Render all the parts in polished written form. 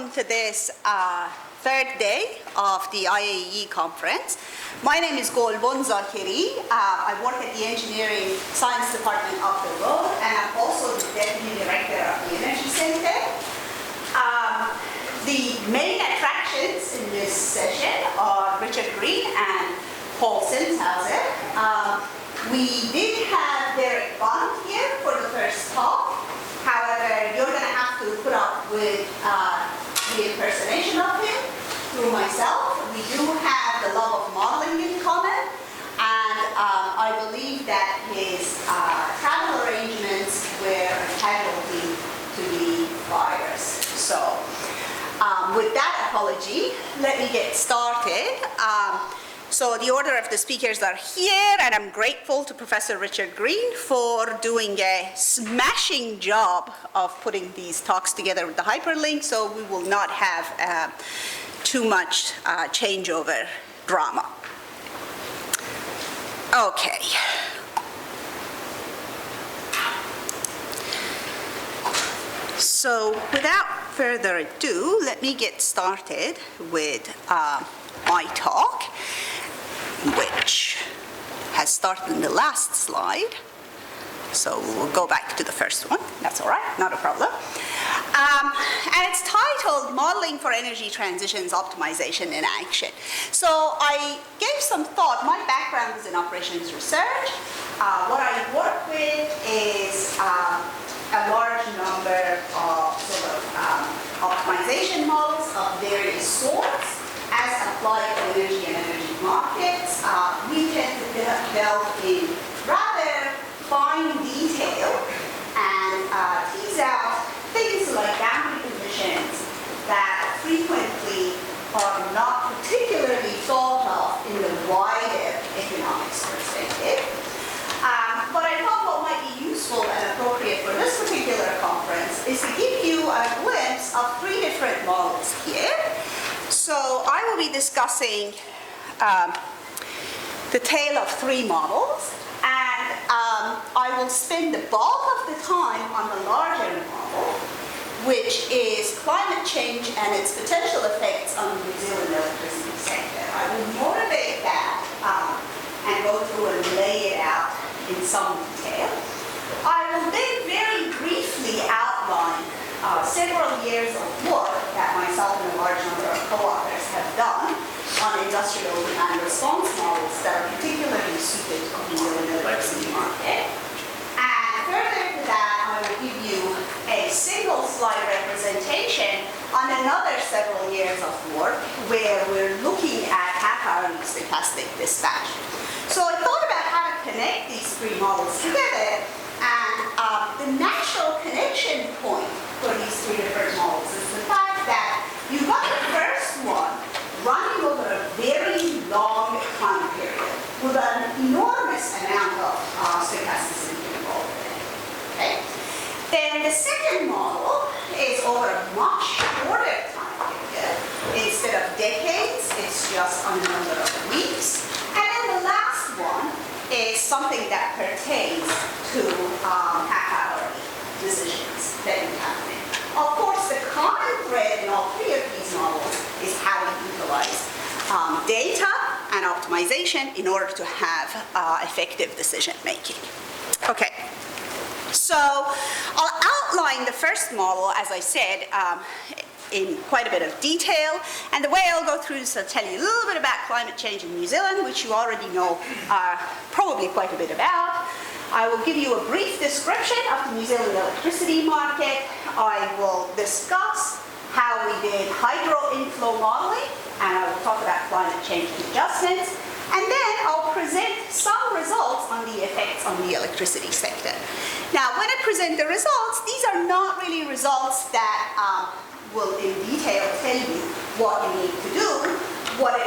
welcome to this third day of the IAE conference. My name is Golbon Zakeri. I work at the Engineering Science Department of the road, and I'm also the Deputy Director of the Energy Center. The main attractions in this session are Richard Green and Paul Simshauser. We did have Derek Bond here for the first talk. However, you're going to have to put up with the impersonation of him through myself. We do have the love of modeling in common, and I believe that his travel arrangements were entitled to the virus. So, with that apology, let me get started. So the order of the speakers are here, and I'm grateful to Professor Richard Green for doing a smashing job of putting these talks together with the hyperlink, so we will not have too much changeover drama. Okay. So without further ado, let me get started with my talk, which has started in the last slide. So we'll go back to the first one. That's all right, not a problem. And it's titled Modeling for Energy Transitions Optimization in Action. So I gave some thought. My background is in operations research. What I work with is a large number of sort of optimization models of various sorts as applied to energy and energy markets. We tend to delve in rather fine detail and tease out things like boundary conditions that frequently are not particularly thought of in the wider economics perspective. But I thought what might be useful and appropriate for this particular conference is to give you a glimpse of three different models here. So I will be discussing the tale of three models, and I will spend the bulk of the time on the larger model, which is climate change and its potential effects on the New Zealand electricity sector. I will motivate that and go through and lay it out in some detail. I will then very briefly outline several years of work that myself and a large number of co-authors have done on industrial demand response models that are particularly suited to the New Zealand electricity market. And further to that, I will give you a single slide representation on another several years of work where we're looking at half-hourly stochastic dispatch. So I thought about how to connect these three models together, and the natural connection point for these three different models is the fact that you've got the first one running over a very long time period with an enormous amount of stochasticity involved in it. Okay? Then the second model is over a much shorter time period. Instead of decades, it's just on a number of weeks. And then the last one is something that pertains to half-hourly decisions that we have made. Of course, the common thread in all three of these models is how to utilize data and optimization in order to have effective decision making. Okay, so I'll outline the first model, as I said, in quite a bit of detail, and the way I'll go through this, I'll tell you a little bit about climate change in New Zealand, which you already know probably quite a bit about. I will give you a brief description of the New Zealand electricity market. I will discuss how we did hydro inflow modeling, and I will talk about climate change adjustments, and then I'll present some results on the effects on the electricity sector. Now, when I present the results, these are not really results that will in detail tell you what you need to do. What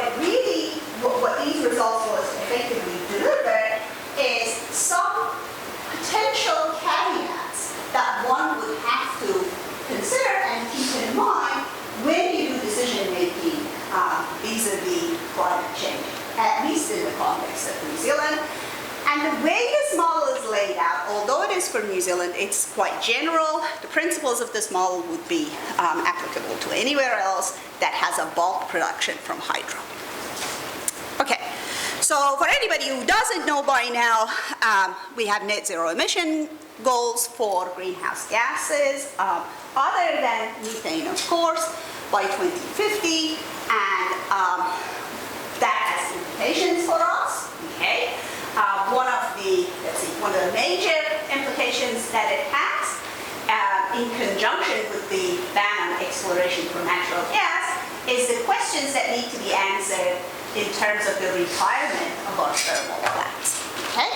these results will effectively deliver is some potential caveats that one would have to consider and keep in mind when you do decision making vis-a-vis climate change, at least in the context of New Zealand. And the way this model is laid out, although it is for New New Zealand, it's quite general. The principles of this model would be applicable to anywhere else that has a bulk production from hydro. Okay, so for anybody who doesn't know by now, we have net zero emission goals for greenhouse gases, other than methane, of course, by 2050, and that has implications for us. Okay, one of the major implications that it has, in conjunction with the ban on exploration for natural gas, is the questions that need to be answered in terms of the retirement of our thermal plants. Okay?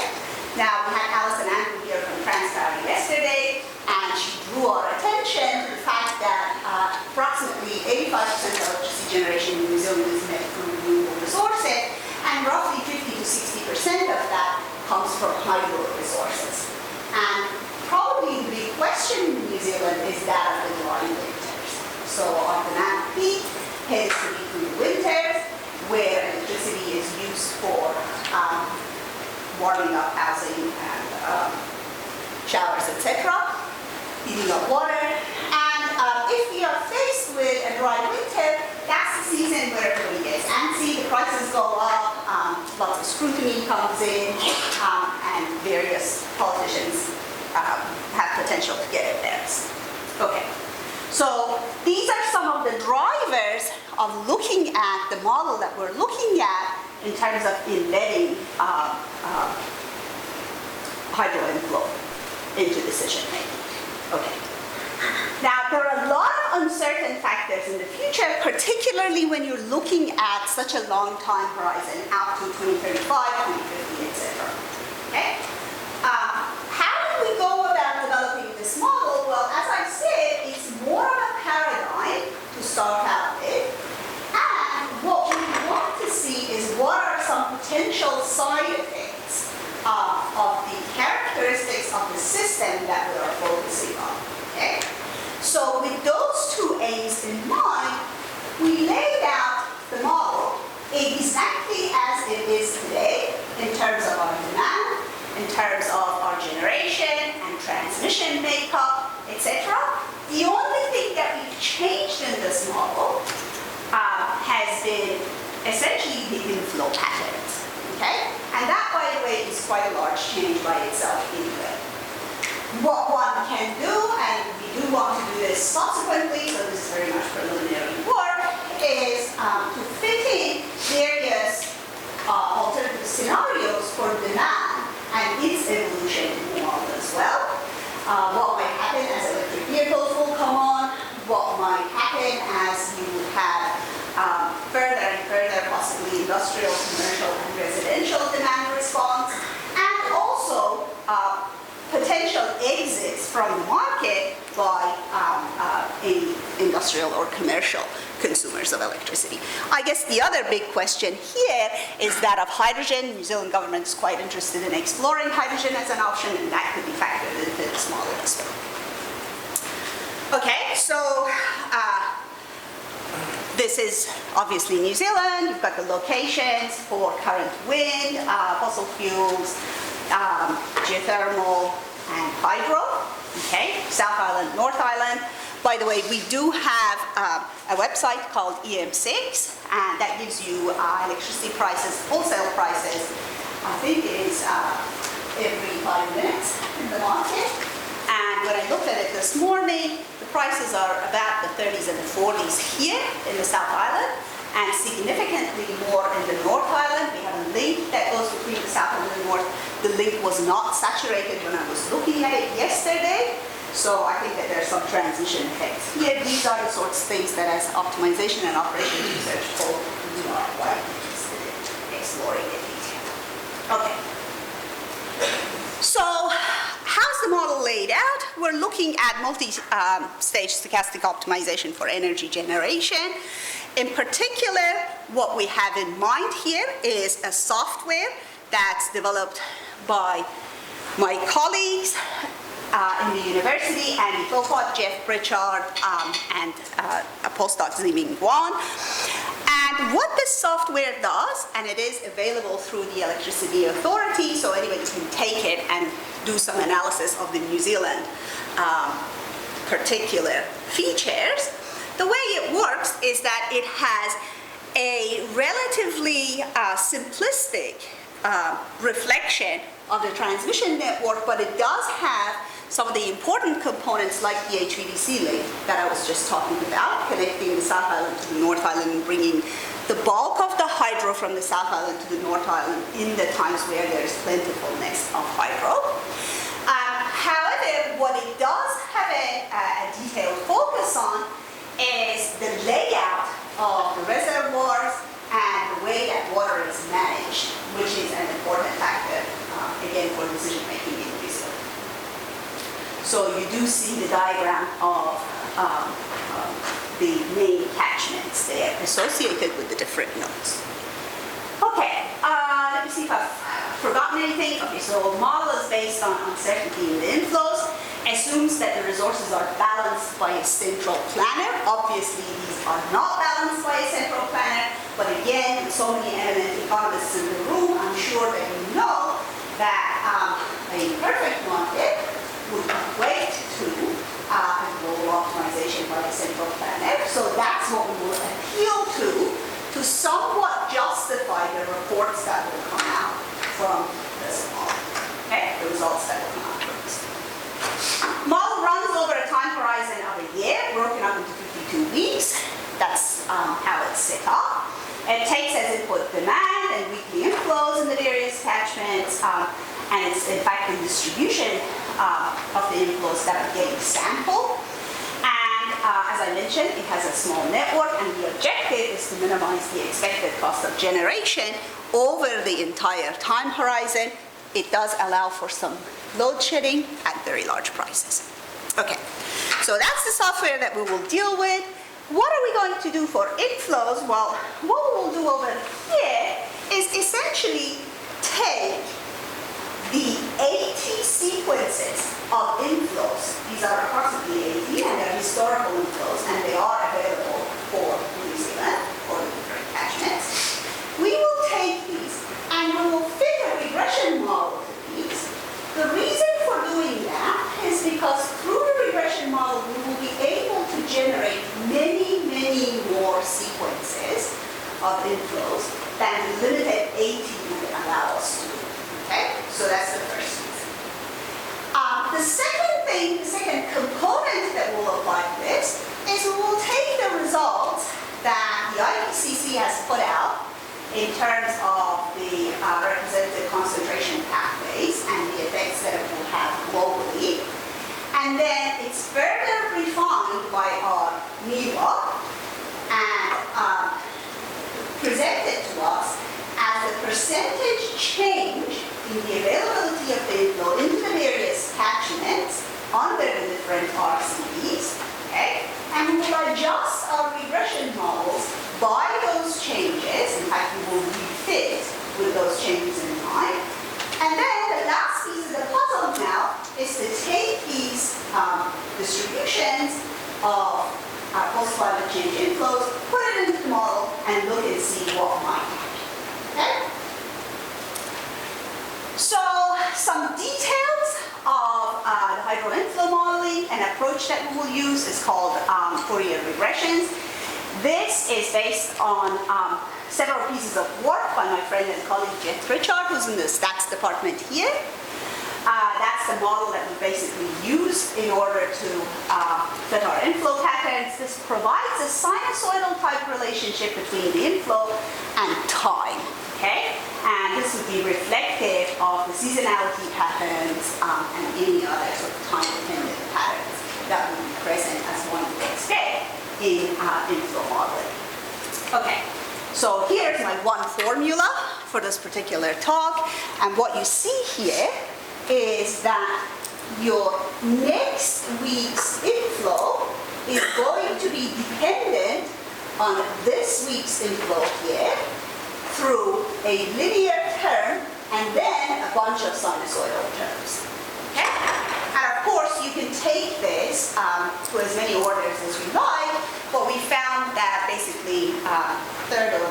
Now, we had Alison Andrew here from Transpower yesterday, and she drew our attention to the fact that approximately 85% of electricity generation in New Zealand is met through renewable resources, and roughly 50 to 60% of that comes from hydro resources. And probably the big question in New Zealand is that of the dry winters. So our demand peak tends to be through the winters, where electricity is used for warming up housing and showers, etc., heating up water. And if we are faced with a dry winter, that's the season where everybody gets antsy, the prices go up, lots of scrutiny comes in, and various politicians have potential to get embarrassed. Okay, so these are some of the drivers of looking at the model that we're looking at in terms of embedding hydro inflow into decision making. Okay. Now, there are a lot of uncertain factors in the future, particularly when you're looking at such a long time horizon, out to 2035, 2050, etc. Okay? How do we go about developing this model? Well, as I said, it's more of a paradigm to start out with. And what we want to see is what are some potential side effects of the characteristics of the system that we are focusing on. Okay? So with those two aims in mind, we laid out the model exactly as it is today in terms of our demand, in terms of our generation and transmission makeup, etc. The only thing that we've changed in this model has been essentially the inflow patterns. Okay? And that, by the way, is quite a large change by itself anyway. What one can do, and we do want to do this subsequently, so this is very much preliminary work, is to fit in various alternative scenarios for demand and its evolution in the model as well. What might happen as electric vehicles will come on, what might happen as you have further and further possibly industrial, commercial, and residential demand response, and also potential exits from the market by any industrial or commercial consumers of electricity. I guess the other big question here is that of hydrogen. New Zealand government is quite interested in exploring hydrogen as an option, and that could be factored into this model as well. Okay, so this is obviously New Zealand. You've got the locations for current wind, fossil fuels, geothermal, and hydro. Okay, South Island, North Island. By the way, we do have a website called EM6, and that gives you electricity prices, wholesale prices. I think it is every 5 minutes in the market. And when I looked at it this morning, the prices are about the 30s and the 40s here in the South Island, and significantly more in the North Island. We have a link that goes between the South and the North. The link was not saturated when I was looking at it yesterday, so I think that there's some transition effects here. These are the sorts of things that as optimization and operations research folk we are quite interested in exploring in detail. Okay. So, how's the model laid out? We're looking at multi-stage stochastic optimization for energy generation. In particular, what we have in mind here is a software that's developed by my colleagues in the university, Andy Philpott, Jeff Pritchard, and a postdoc, Ziming Guan. And what this software does, and it is available through the Electricity Authority, so anybody can take it and do some analysis of the New Zealand particular features. The way it works is that it has a relatively simplistic reflection of the transmission network, but it does have some of the important components like the HVDC link that I was just talking about, connecting the South Island to the North Island and bringing the bulk of the hydro from the South Island to the North Island in the times where there's plentifulness of hydro. However, what it does have a detailed focus on is the layout of the reservoirs and the way that water is managed, which is an important factor, again, for decision making in New Zealand. So you do see the diagram of the main catchments there associated with the different nodes. Okay, let me see if I've forgotten anything. Okay, so model is based on uncertainty in the inflows, assumes that the resources are balanced by a central planner. Obviously, these are not balanced by a central planner, but again, with so many eminent economists in the room, I'm sure that you know that a perfect market would equate to a global optimization by the central planner. So that's what we will appeal to somewhat justify the reports that will come out from this model. Okay, the results that will come out from this. Model runs over a time horizon of a year, broken up into 52 weeks. That's how it's set up. It takes as input demand and weekly inflows in the various catchments, and it's in fact the distribution of the inflows that are getting sampled. And as I mentioned, it has a small network, and the objective is to minimize the expected cost of generation over the entire time horizon. It does allow for some load shedding at very large prices. Okay, so that's the software that we will deal with. What are we going to do for inflows? Well, what we will do over here is essentially take the 80 sequences of inflows. These are approximately 80, and they're historical inflows, and they are available for New Zealand, for the different catchments. We will take these, and we will fit a regression model to these. The reason for doing that is because through the regression model, we will be able to generate many, many more sequences of inflows than the limited 80 would allow us to do. Okay, so that's the first reason. The second thing, the second component that we'll apply to this is we will take the results that the IPCC has put out in terms of the representative concentration pathways and the effects that it will have globally. And then it's further refined by our NIWA and presented to us as the percentage change in the availability of the inflow into the various catchments under the different RCDs, okay? And we will adjust our regression models by those changes. In fact, we will refit with those changes in mind. And then the last piece of the puzzle now is to take these distributions of post-climate change inflows, put it into the model, and look and see what might happen. Okay? So, some details of the hydro inflow modeling. An approach that we will use is called Fourier regressions. This is based on several pieces of work by my friend and colleague Jeff Pritchard, who's in the stats department here. That's the model that we basically use in order to fit our inflow patterns. This provides a sinusoidal type relationship between the inflow and time, okay? And this would be reflective of the seasonality patterns and any other sort of time-dependent patterns that would be present as one would expect in inflow modeling. Okay, so here's my one formula for this particular talk, and what you see here is that your next week's inflow is going to be dependent on this week's inflow here through a linear term and then a bunch of sinusoidal terms. Okay? And of course, you can take this to as many orders as you like, but we found that basically a third of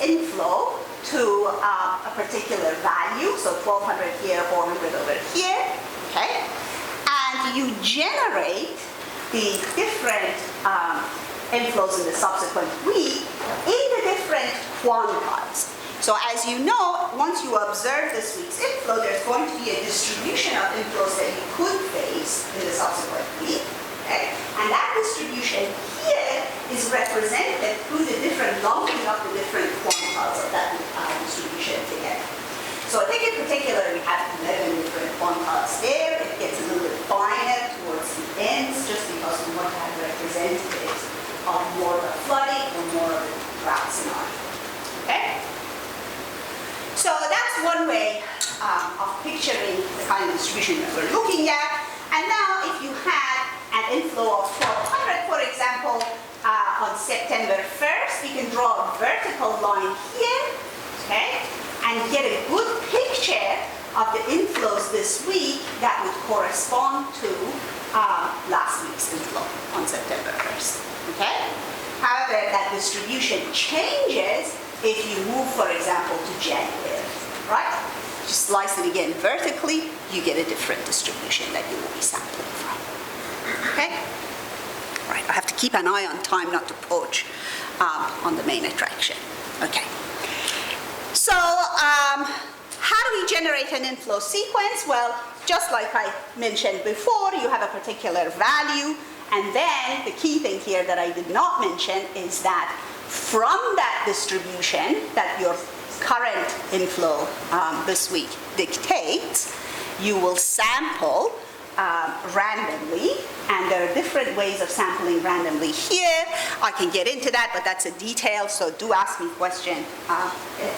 inflow to a particular value, so 1200 here, 400 over here, okay? And you generate the different inflows in the subsequent week in the different quantiles. So as you know, once you observe this week's inflow, there's going to be a distribution of inflows that you could face in the subsequent week. Okay? And that distribution here is represented through the different lumping of the different quantiles of that distribution together. So I think in particular we have 11 different quantiles there. It gets a little bit finer towards the ends just because we want to have representatives of more of the flooding or more of the drought scenario. Okay? So that's one way of picturing the kind of distribution that we're looking at. And now if you had an inflow of 1200, for example, on September 1st, we can draw a vertical line here, okay, and get a good picture of the inflows this week that would correspond to last week's inflow on September 1st, okay? However, that distribution changes if you move, for example, to January, right? Just slice it again vertically, you get a different distribution that you will be sampling from. Okay? Right, I have to keep an eye on time not to poach on the main attraction. Okay. So, how do we generate an inflow sequence? Well, just like I mentioned before, you have a particular value, and then the key thing here that I did not mention is that from that distribution that your current inflow this week dictates, you will sample randomly, and there are different ways of sampling randomly here. I can get into that, but that's a detail, so do ask me a question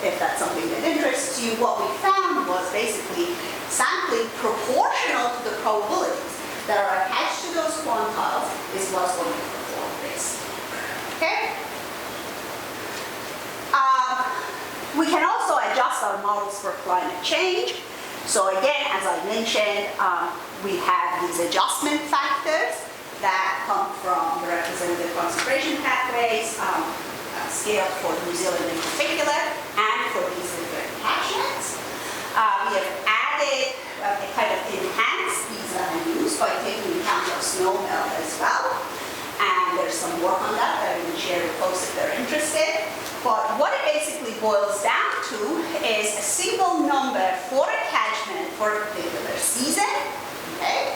if that's something that interests you. What we found was basically sampling proportional to the probabilities that are attached to those quantiles is what's going to perform this. Okay? We can also adjust our models for climate change. So again, as I mentioned, we have these adjustment factors that come from the representative concentration pathways, scaled for New Zealand in particular, and for these different catchments. We have added, kind of enhanced these values by taking account of snow melt as well. And there's some work on that I will share with folks if they're interested. But what it basically boils down to is a single number for a catchment for a particular season. Okay?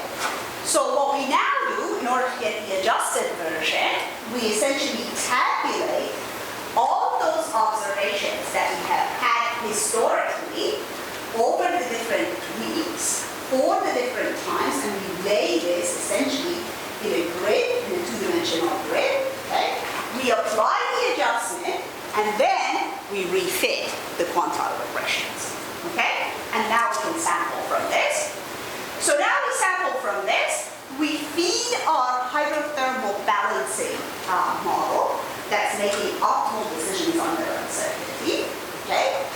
So what we now do, in order to get the adjusted version, we essentially tabulate all those observations that we have had historically over the different weeks for the different times, and we lay this essentially in a grid, in a two-dimensional grid. Okay? We apply the adjustment, and then we refit the quantile regressions. Okay? And now we can sample from this. So now we sample from this, we feed our hydrothermal balancing model that's making optimal decisions under uncertainty. Okay?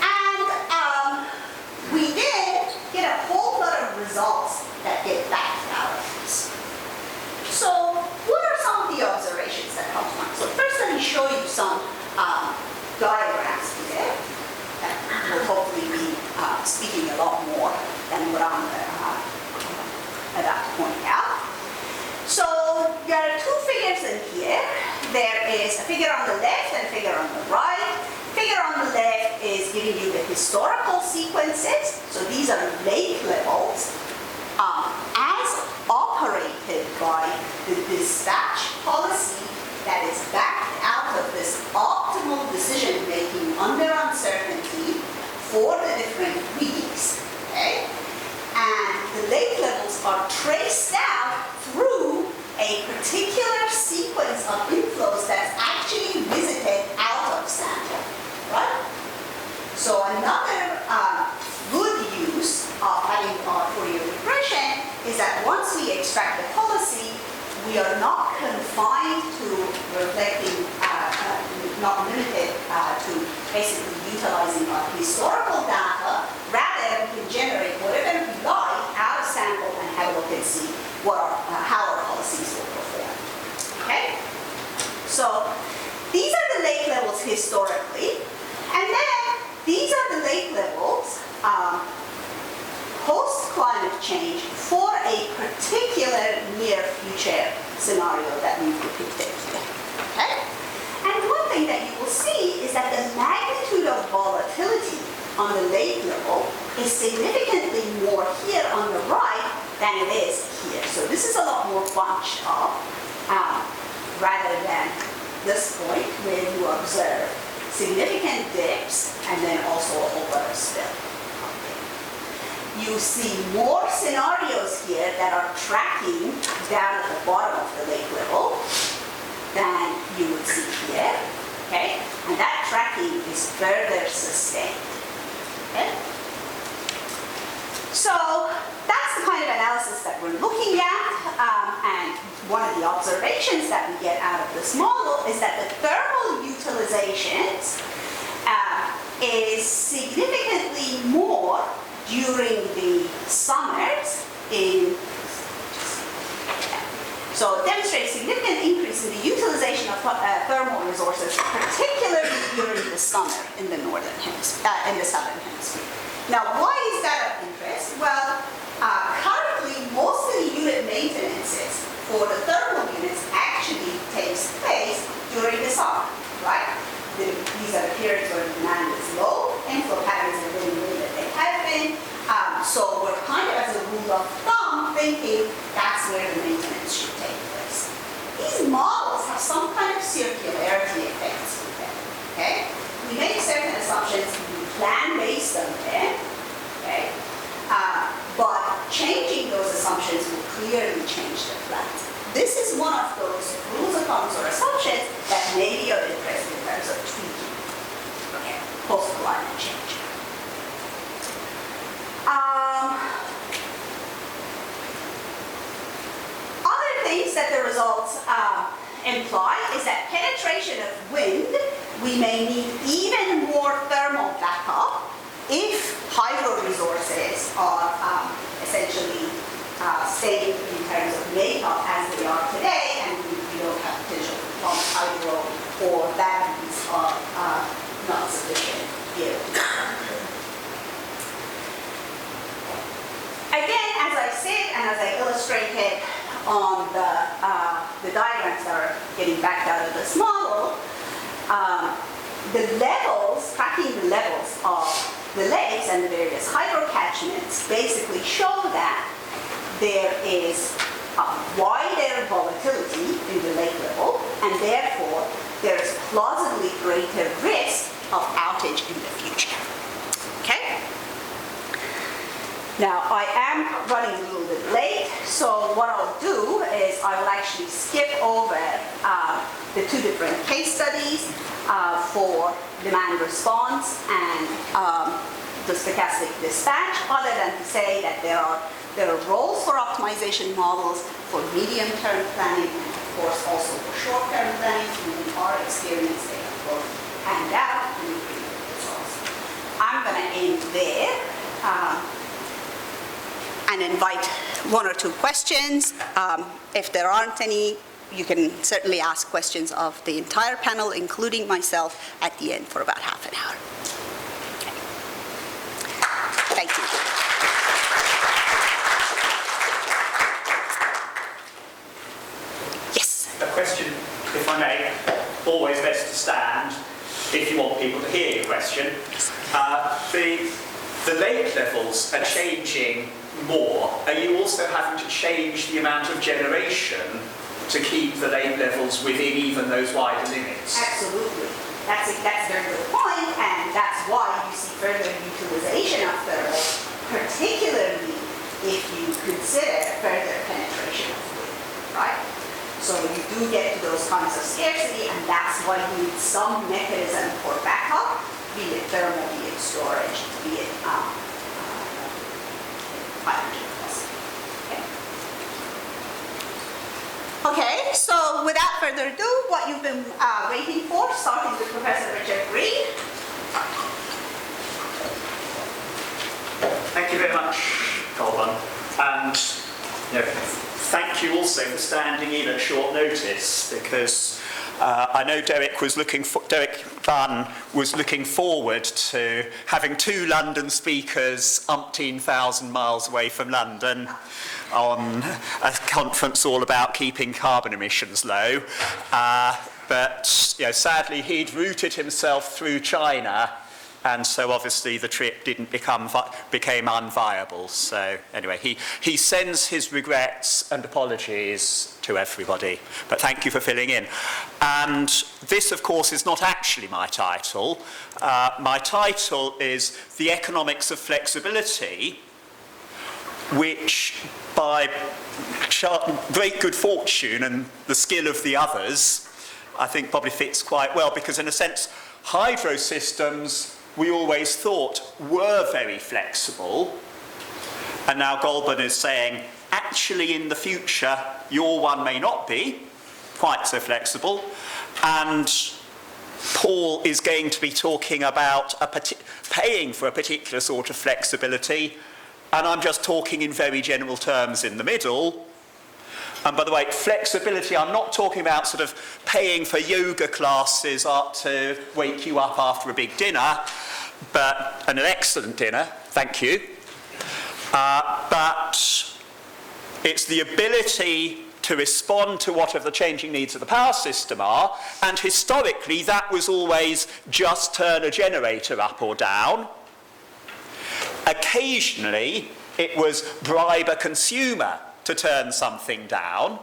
And we then get a whole lot of results that get backed out of this. So what are some of the observations that come to mind? So first let me show you some diagrams here that will hopefully be speaking a lot more than what I'm about to point out. So there are two figures in here. There is a figure on the left and a figure on the right. The figure on the left is giving you the historical sequences. So these are lake levels as operated by the dispatch policy that is backed out of this optimal decision making under uncertainty for the different weeks. Okay? And the lake levels are traced out through a particular sequence of inflows that's actually visited out of sample, right? So another good use of having our Fourier regression is that once we extract the policy, we are not confined to reflecting, not limited to basically utilizing our historical data. Rather, we can generate whatever we like out of sample and have a look and see what how our policies will perform. Okay? So these are the lake levels historically. change for a particular near future scenario that we've depicted here. Okay? And one thing that you will see is that the magnitude of volatility on the lake level is significantly more here on the right than it is here. So this is a lot more bunched up rather than this point where you observe significant dips and then also a whole lot of spill. You see more scenarios here that are tracking down at the bottom of the lake level than you would see here, okay? And that tracking is further sustained, okay? So that's the kind of analysis that we're looking at, and one of the observations that we get out of this model is that the thermal utilizations is significantly more during the summers so it demonstrates significant increase in the utilization of thermal resources, particularly during the summer in the northern hemisphere, in the southern hemisphere. Now, why is that of interest? Well, currently most of the unit maintenances for the thermal units actually takes place during the summer, right? These are the periods where demand is low, inflow patterns are really the way that they have been. So we're kind of, as a rule of thumb, thinking that's where the maintenance should take place. These models have some kind of circularity effects with them, okay? We make certain assumptions, we plan based on them, okay? But changing those assumptions will clearly change the flat. This is one of those rules of thumbs or assumptions that may be of interest in terms of tweaking, okay, post-climate change. Other things that the results imply is that penetration of wind, we may need even more thermal backup if hydro resources are essentially staying in terms of makeup as they are today, and we don't have potential to pump hydro or batteries are not sufficient here. Again, as I said and as I illustrated on the diagrams that are getting backed out of this model, the levels, tracking the levels of the lakes and the various hydro catchments basically show that there is wider volatility in the lake level, and therefore there is plausibly greater risk of outage in the future. Okay? Now, I am running a little bit late, so what I'll do is I will actually skip over the two different case studies for demand response and the stochastic dispatch, other than to say that there are roles for optimization models for medium-term planning and, of course, also for short-term planning. In our experience, they have both panned out and bring results. I'm going to end there. And invite one or two questions. If there aren't any, you can certainly ask questions of the entire panel, including myself, at the end for about half an hour. Okay. Thank you. Yes? A question, if I may. Always best to stand if you want people to hear your question. The lake levels are changing more. Are you also having to change the amount of generation to keep the lake levels within even those wider limits? Absolutely. That's a very good point, and that's why you see further utilization of thermal, particularly if you consider further penetration of wind, right? So you do get to those kinds of scarcity, and that's why you need some mechanism for backup, be it thermal, be it storage, be it hydrogen plus. Okay, so without further ado, what you've been waiting for, starting with Professor Richard Green. Thank you very much, Golbon. And thank you also for standing in at short notice, because I know Derek done was looking forward to having 2 London speakers umpteen thousand miles away from London on a conference all about keeping carbon emissions low. But sadly, he'd routed himself through China, and so obviously the trip became unviable. So anyway, he sends his regrets and apologies to everybody. But thank you for filling in. And this, of course, is not actually my title. My title is The Economics of Flexibility, which by great good fortune and the skill of the others, I think probably fits quite well, because in a sense, hydro systems we always thought were very flexible, and now Golbon is saying, actually in the future, your one may not be quite so flexible, and Paul is going to be talking about paying for a particular sort of flexibility, and I'm just talking in very general terms in the middle. And by the way, flexibility, I'm not talking about sort of paying for yoga classes to wake you up after a big dinner, but an excellent dinner, thank you. But it's the ability to respond to whatever the changing needs of the power system are, and historically that was always just turn a generator up or down. Occasionally it was bribe a consumer to turn something down,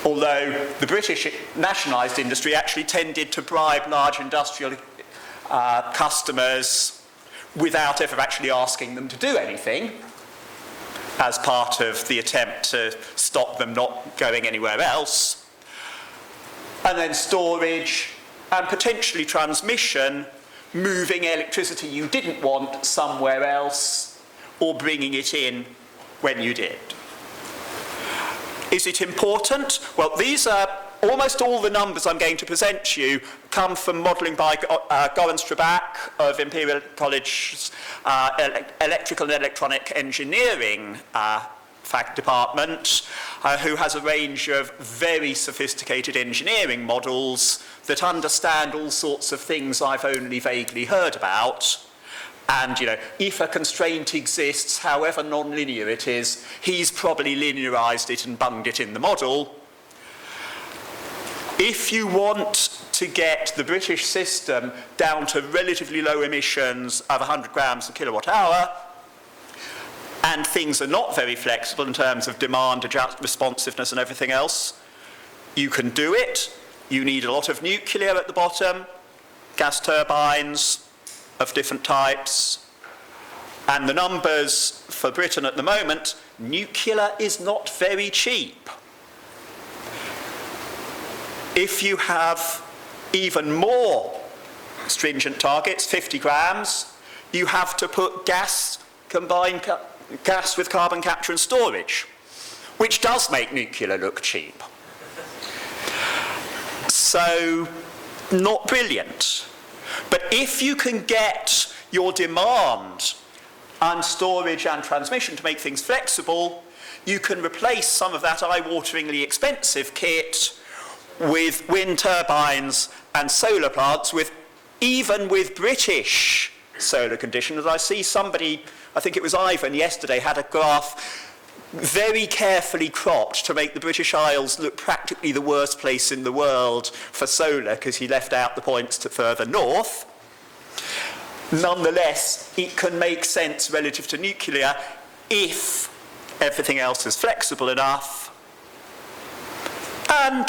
although the British nationalised industry actually tended to bribe large industrial customers without ever actually asking them to do anything, as part of the attempt to stop them not going anywhere else. And then storage and potentially transmission, moving electricity you didn't want somewhere else or bringing it in when you did. Is it important? Well, these are almost all the numbers I'm going to present to you come from modelling by Goran Strabak of Imperial College's Electrical and Electronic Engineering department, who has a range of very sophisticated engineering models that understand all sorts of things I've only vaguely heard about. And, if a constraint exists, however non-linear it is, he's probably linearised it and bunged it in the model. If you want to get the British system down to relatively low emissions of 100 grams a kilowatt hour, and things are not very flexible in terms of demand, responsiveness and everything else, you can do it. You need a lot of nuclear at the bottom, gas turbines of different types, and the numbers for Britain at the moment, nuclear is not very cheap. If you have even more stringent targets, 50 grams, you have to put combine gas with carbon capture and storage, which does make nuclear look cheap. So, not brilliant. But if you can get your demand and storage and transmission to make things flexible, you can replace some of that eye-wateringly expensive kit with wind turbines and solar plants, even with British solar conditions. I see somebody, I think it was Ivan yesterday, had a graph very carefully cropped to make the British Isles look practically the worst place in the world for solar, because he left out the points to further north. Nonetheless, it can make sense relative to nuclear if everything else is flexible enough. And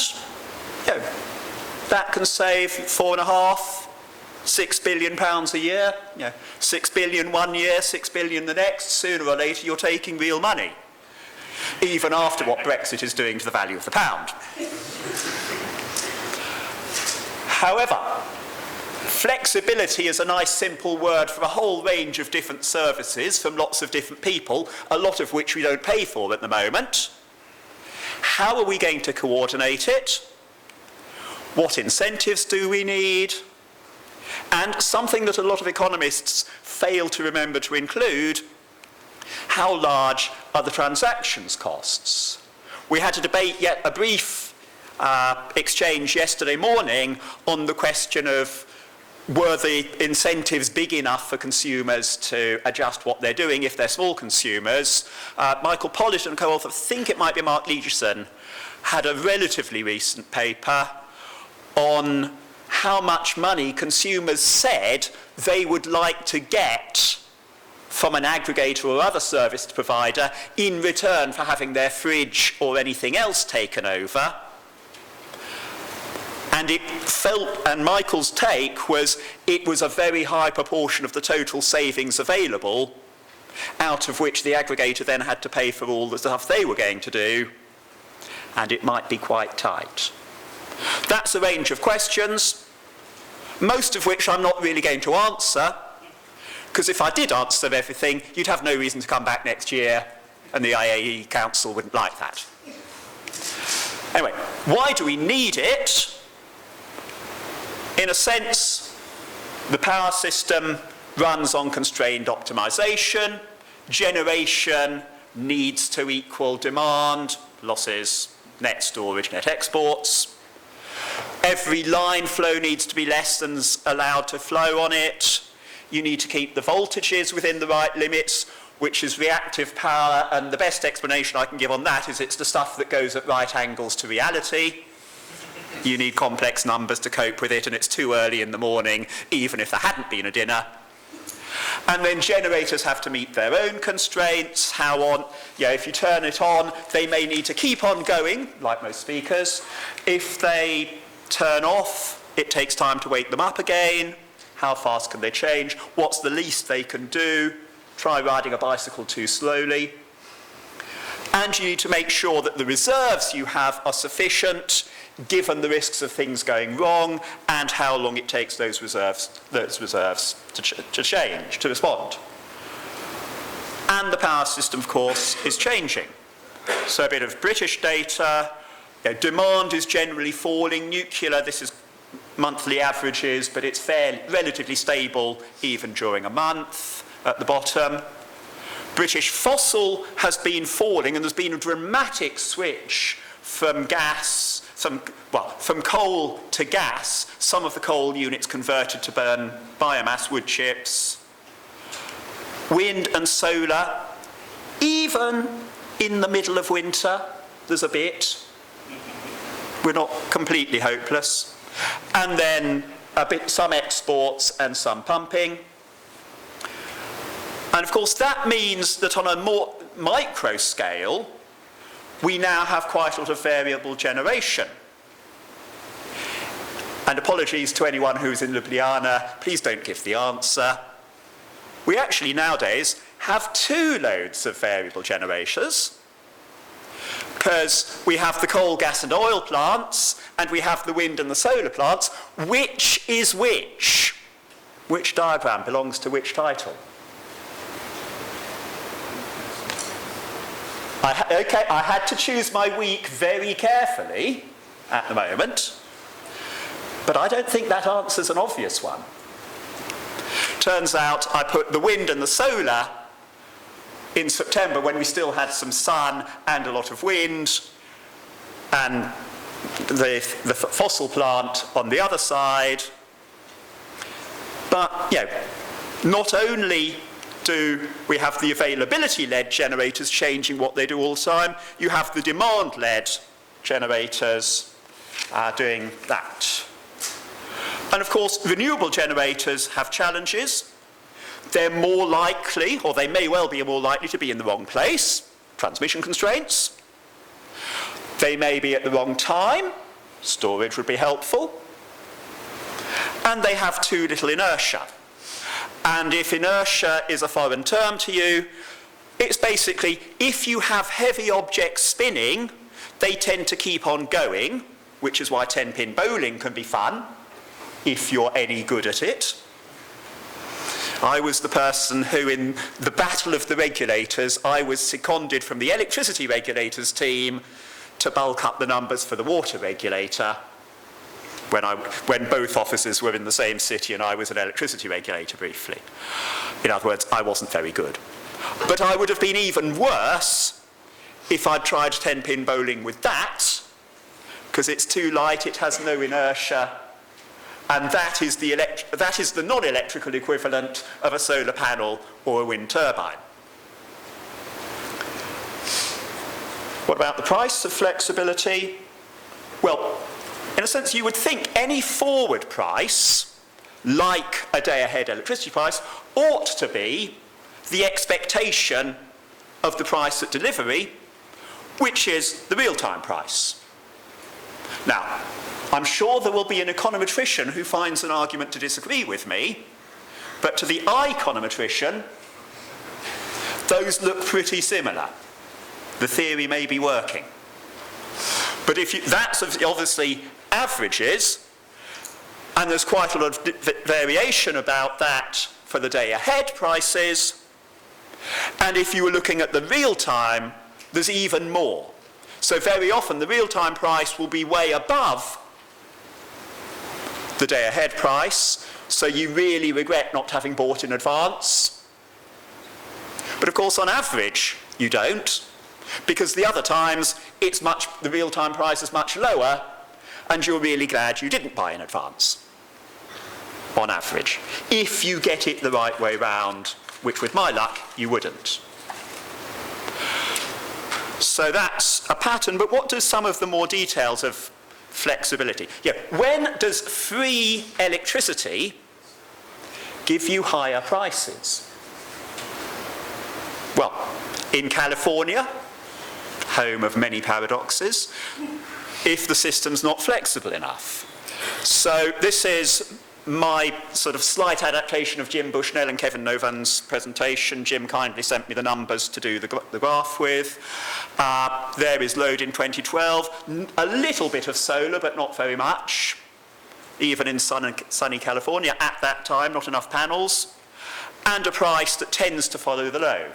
that can save £4.5–6 billion a year. 6 billion one year, 6 billion the next. Sooner or later, you're taking real money, even after what Brexit is doing to the value of the pound. However, flexibility is a nice simple word for a whole range of different services from lots of different people, a lot of which we don't pay for at the moment. How are we going to coordinate it? What incentives do we need? And something that a lot of economists fail to remember to include, how large are the transactions costs? We had a debate, a brief exchange yesterday morning on the question of were the incentives big enough for consumers to adjust what they're doing if they're small consumers. Michael Pollitt and co-author, I think it might be Mark Legerson, had a relatively recent paper on how much money consumers said they would like to get from an aggregator or other service provider in return for having their fridge or anything else taken over. And it felt, and Michael's take was, it was a very high proportion of the total savings available, out of which the aggregator then had to pay for all the stuff they were going to do, and it might be quite tight. That's a range of questions, most of which I'm not really going to answer, because if I did answer everything, you'd have no reason to come back next year, and the IAE Council wouldn't like that. Anyway, why do we need it? In a sense, the power system runs on constrained optimization. Generation needs to equal demand, losses, net storage, net exports. Every line flow needs to be less than's allowed to flow on it. You need to keep the voltages within the right limits, which is reactive power, and the best explanation I can give on that is it's the stuff that goes at right angles to reality. You need complex numbers to cope with it, and it's too early in the morning, even if there hadn't been a dinner. And then generators have to meet their own constraints. How on? Yeah, if you turn it on, they may need to keep on going, like most speakers. If they turn off, it takes time to wake them up again. How fast can they change? What's the least they can do? Try riding a bicycle too slowly. And you need to make sure that the reserves you have are sufficient, given the risks of things going wrong and how long it takes those reserves to change, to respond. And the power system, of course, is changing. So a bit of British data. Demand is generally falling. Nuclear, this is monthly averages, but it's relatively stable even during a month at the bottom. British fossil has been falling, and there's been a dramatic switch from gas, from coal to gas. Some of the coal units converted to burn biomass wood chips. Wind and solar, even in the middle of winter, there's a bit. We're not completely hopeless. And then some exports and some pumping. And of course that means that on a more micro scale, we now have quite a lot of variable generation. And apologies to anyone who's in Ljubljana, please don't give the answer. We actually nowadays have two loads of variable generators, because we have the coal, gas and oil plants, and we have the wind and the solar plants. Which is which? Which diagram belongs to which title? I had to choose my week very carefully at the moment, but I don't think that answer's an obvious one. Turns out I put the wind and the solar in September when we still had some sun and a lot of wind, and the fossil plant on the other side. But, not only do we have the availability-led generators changing what they do all the time, you have the demand-led generators doing that. And of course, renewable generators have challenges. They're more likely, or they may well be more likely to be in the wrong place, transmission constraints. They may be at the wrong time, storage would be helpful. And they have too little inertia. And if inertia is a foreign term to you, it's basically, if you have heavy objects spinning, they tend to keep on going, which is why 10-pin bowling can be fun, if you're any good at it. I was the person who, in the battle of the regulators, I was seconded from the electricity regulators team to bulk up the numbers for the water regulator when both officers were in the same city and I was an electricity regulator briefly. In other words, I wasn't very good. But I would have been even worse if I'd tried 10-pin bowling with that, because it's too light, it has no inertia, and that is the non-electrical equivalent of a solar panel or a wind turbine. What about the price of flexibility? Well, in a sense, you would think any forward price, like a day-ahead electricity price, ought to be the expectation of the price at delivery, which is the real-time price. Now, I'm sure there will be an econometrician who finds an argument to disagree with me, but to the econometrician, those look pretty similar. The theory may be working. But that's obviously averages, and there's quite a lot of variation about that for the day-ahead prices. And if you were looking at the real-time, there's even more. So very often the real-time price will be way above the day-ahead price, so you really regret not having bought in advance. But of course, on average, you don't, because the other times the real-time price is much lower, and you're really glad you didn't buy in advance, on average, if you get it the right way round, which with my luck, you wouldn't. So that's a pattern, but what do some of the more details of flexibility? Yeah, when does free electricity give you higher prices? Well, in California, home of many paradoxes, if the system's not flexible enough. So this is my sort of slight adaptation of Jim Bushnell and Kevin Novan's presentation. Jim kindly sent me the numbers to do the graph with. There is load in 2012, a little bit of solar, but not very much, even in sunny California at that time, not enough panels, and a price that tends to follow the load.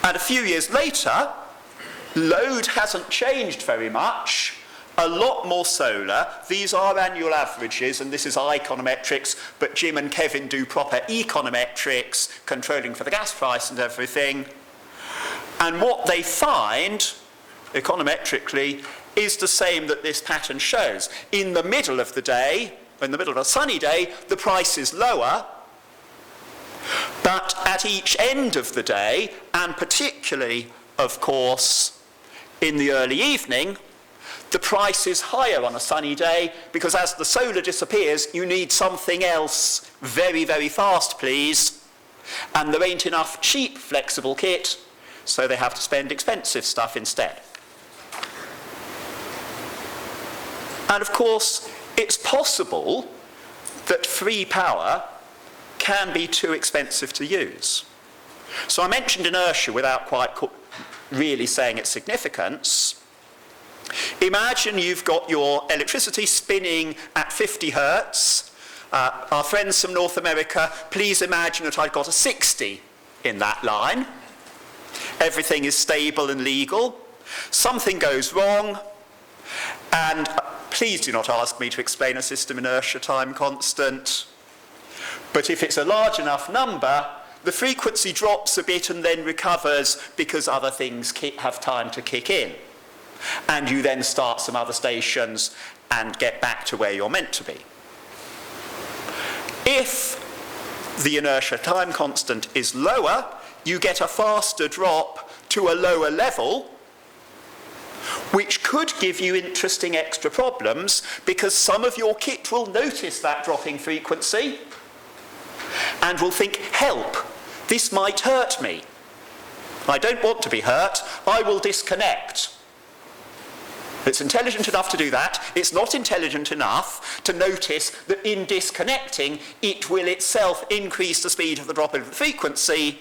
And a few years later, load hasn't changed very much, a lot more solar. These are annual averages, and this is econometrics, but Jim and Kevin do proper econometrics, controlling for the gas price and everything. And what they find, econometrically, is the same that this pattern shows. In the middle of the day, in the middle of a sunny day, the price is lower, but at each end of the day, and particularly, of course, in the early evening, the price is higher on a sunny day, because as the solar disappears, you need something else very, very fast, please. And there ain't enough cheap, flexible kit, so they have to spend expensive stuff instead. And of course, it's possible that free power can be too expensive to use. So I mentioned inertia without quite really saying its significance. Imagine you've got your electricity spinning at 50 hertz. Our friends from North America, please imagine that I've got a 60 in that line. Everything is stable and legal. Something goes wrong, and please do not ask me to explain a system inertia time constant. But if it's a large enough number, the frequency drops a bit and then recovers because other things have time to kick in. And you then start some other stations and get back to where you're meant to be. If the inertia time constant is lower, you get a faster drop to a lower level, which could give you interesting extra problems, because some of your kit will notice that dropping frequency and will think, help, this might hurt me. I don't want to be hurt, I will disconnect. It's intelligent enough to do that. It's not intelligent enough to notice that in disconnecting, it will itself increase the speed of the drop in the frequency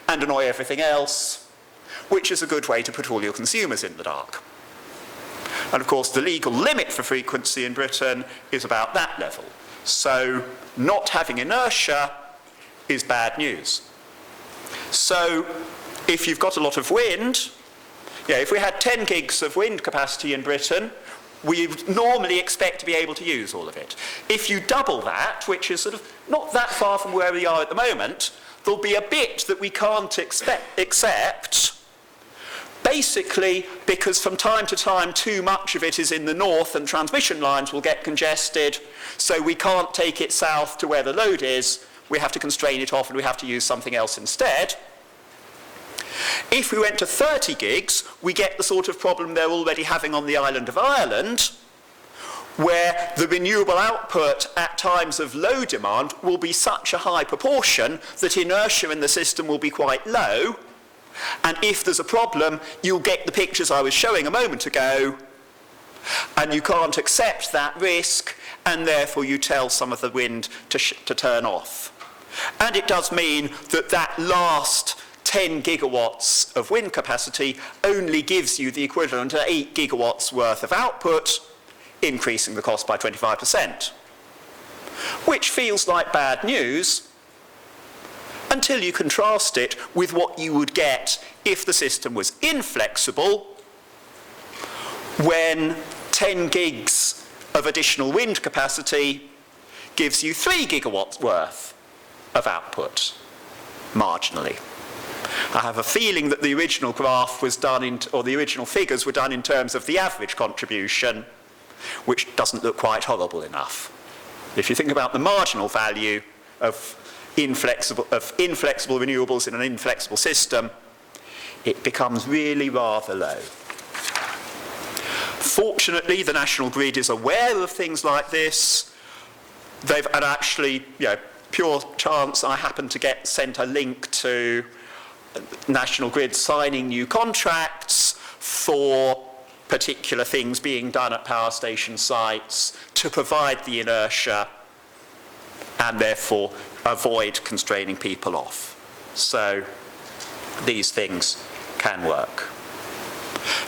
and annoy everything else, which is a good way to put all your consumers in the dark. And of course, the legal limit for frequency in Britain is about that level. So not having inertia is bad news. So if you've got a lot of wind, if we had 10 gigs of wind capacity in Britain, we normally expect to be able to use all of it. If you double that, which is sort of not that far from where we are at the moment, there'll be a bit that we can't accept basically because from time to time too much of it is in the north and transmission lines will get congested, so we can't take it south to where the load is. We have to constrain it off and we have to use something else instead. If we went to 30 gigs, we get the sort of problem they're already having on the island of Ireland, where the renewable output at times of low demand will be such a high proportion that inertia in the system will be quite low. And if there's a problem, you'll get the pictures I was showing a moment ago, and you can't accept that risk, and therefore you tell some of the wind to turn off. And it does mean that that last 10 gigawatts of wind capacity only gives you the equivalent of 8 gigawatts worth of output, increasing the cost by 25%, which feels like bad news until you contrast it with what you would get if the system was inflexible, when 10 gigs of additional wind capacity gives you 3 gigawatts worth of output, marginally. I have a feeling that the original graph was done or the original figures were done in terms of the average contribution, which doesn't look quite horrible enough. If you think about the marginal value of inflexible renewables in an inflexible system, it becomes really rather low. Fortunately, the national grid is aware of things like this. And actually, pure chance, I happened to get sent a link to National Grid signing new contracts for particular things being done at power station sites to provide the inertia and therefore avoid constraining people off. So these things can work.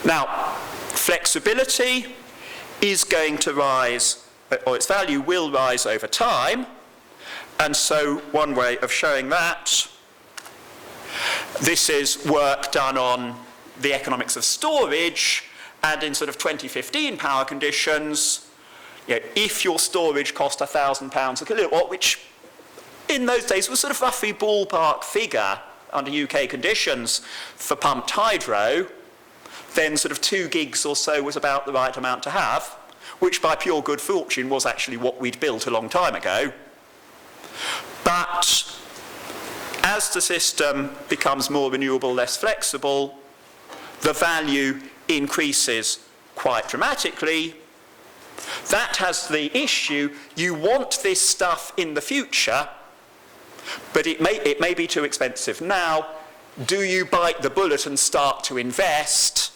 Now, flexibility is going to rise, or its value will rise over time, and so one way of showing that, this is work done on the economics of storage, and in sort of 2015 power conditions, if your storage cost £1,000 a kilowatt, which in those days was sort of roughly ballpark figure under UK conditions for pumped hydro, then sort of 2 gigs or so was about the right amount to have, which by pure good fortune was actually what we'd built a long time ago. But as the system becomes more renewable, less flexible, the value increases quite dramatically. That has the issue, you want this stuff in the future, but it may be too expensive now. Do you bite the bullet and start to invest,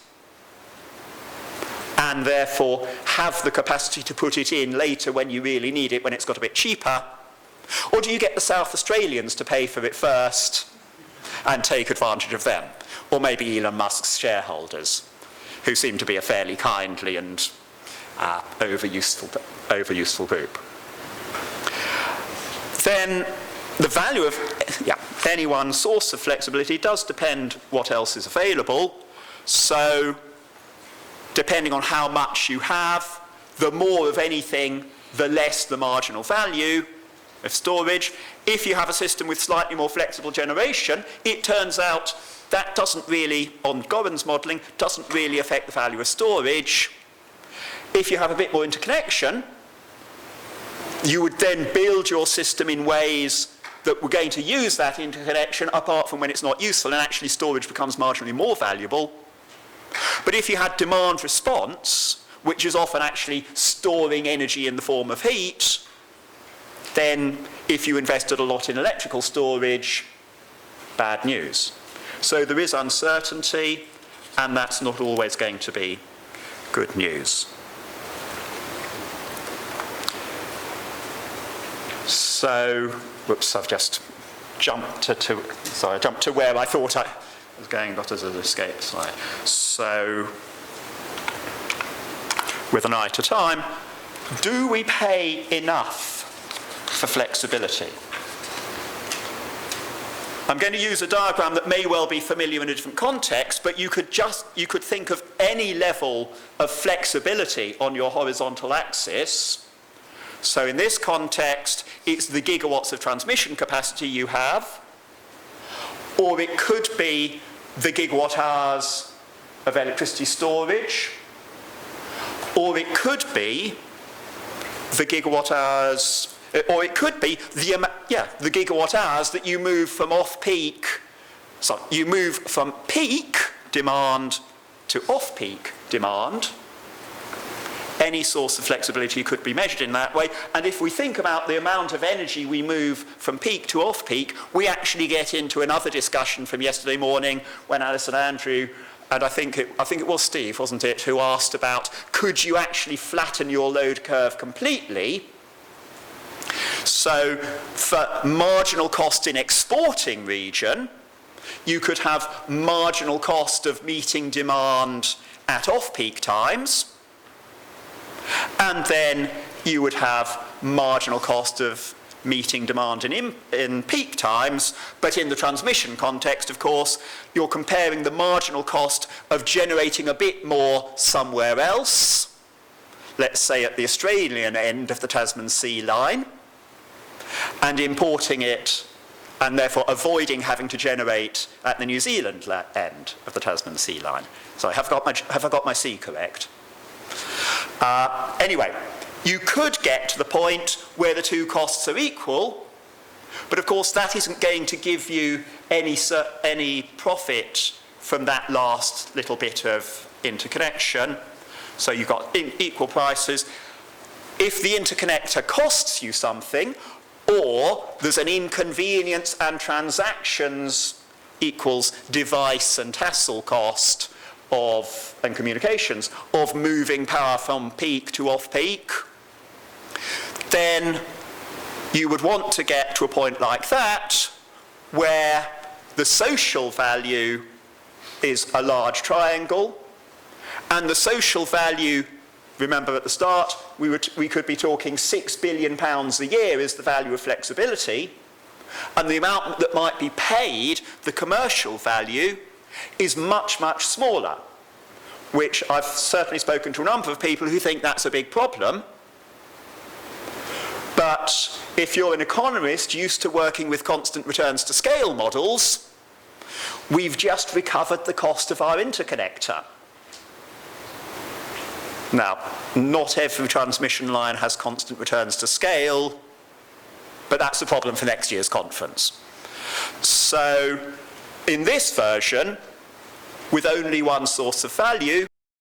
and therefore have the capacity to put it in later when you really need it, when it's got a bit cheaper? Or do you get the South Australians to pay for it first and take advantage of them? Or maybe Elon Musk's shareholders, who seem to be a fairly kindly and overuseful group. Then the value of any one source of flexibility does depend what else is available. So depending on how much you have, the more of anything, the less the marginal value of storage. If you have a system with slightly more flexible generation, it turns out that doesn't really, on Golbon's modelling, doesn't really affect the value of storage. If you have a bit more interconnection, you would then build your system in ways that we're going to use that interconnection apart from when it's not useful, and actually storage becomes marginally more valuable. But if you had demand response, which is often actually storing energy in the form of heat, then if you invested a lot in electrical storage, bad news. So there is uncertainty, and that's not always going to be good news. So, whoops, I've just jumped to where I thought I was going, not as an escape slide. So, with an eye to time, do we pay enough for flexibility? I'm going to use a diagram that may well be familiar in a different context, but you could think of any level of flexibility on your horizontal axis. So in this context, it's the gigawatts of transmission capacity you have, or it could be the gigawatt hours of electricity storage, or it could be the gigawatt hours, or it could be the gigawatt hours that you move from off-peak, so you move from peak demand to off-peak demand. Any source of flexibility could be measured in that way, and if we think about the amount of energy we move from peak to off-peak, we actually get into another discussion from yesterday morning when Alice and Andrew, and I think it was Steve, wasn't it, who asked about, could you actually flatten your load curve completely? So for marginal cost in exporting region, you could have marginal cost of meeting demand at off-peak times, and then you would have marginal cost of meeting demand in peak times, but in the transmission context, of course, you're comparing the marginal cost of generating a bit more somewhere else, let's say at the Australian end of the Tasman Sea line, and importing it, and therefore avoiding having to generate at the New Zealand end of the Tasman Sea line. So have I got my sea correct? Anyway, you could get to the point where the two costs are equal, but of course that isn't going to give you any profit from that last little bit of interconnection. So you've got equal prices. If the interconnector costs you something, or there's an inconvenience and transactions equals device and hassle cost and communications of moving power from peak to off-peak, then you would want to get to a point like that where the social value is a large triangle, and the social value, remember at the start, we could be talking £6 billion a year is the value of flexibility, and the amount that might be paid, the commercial value, is much, much smaller, which I've certainly spoken to a number of people who think that's a big problem. But if you're an economist used to working with constant returns to scale models, we've just recovered the cost of our interconnector. Now, not every transmission line has constant returns to scale, but that's the problem for next year's conference. So, in this version, with only one source of value,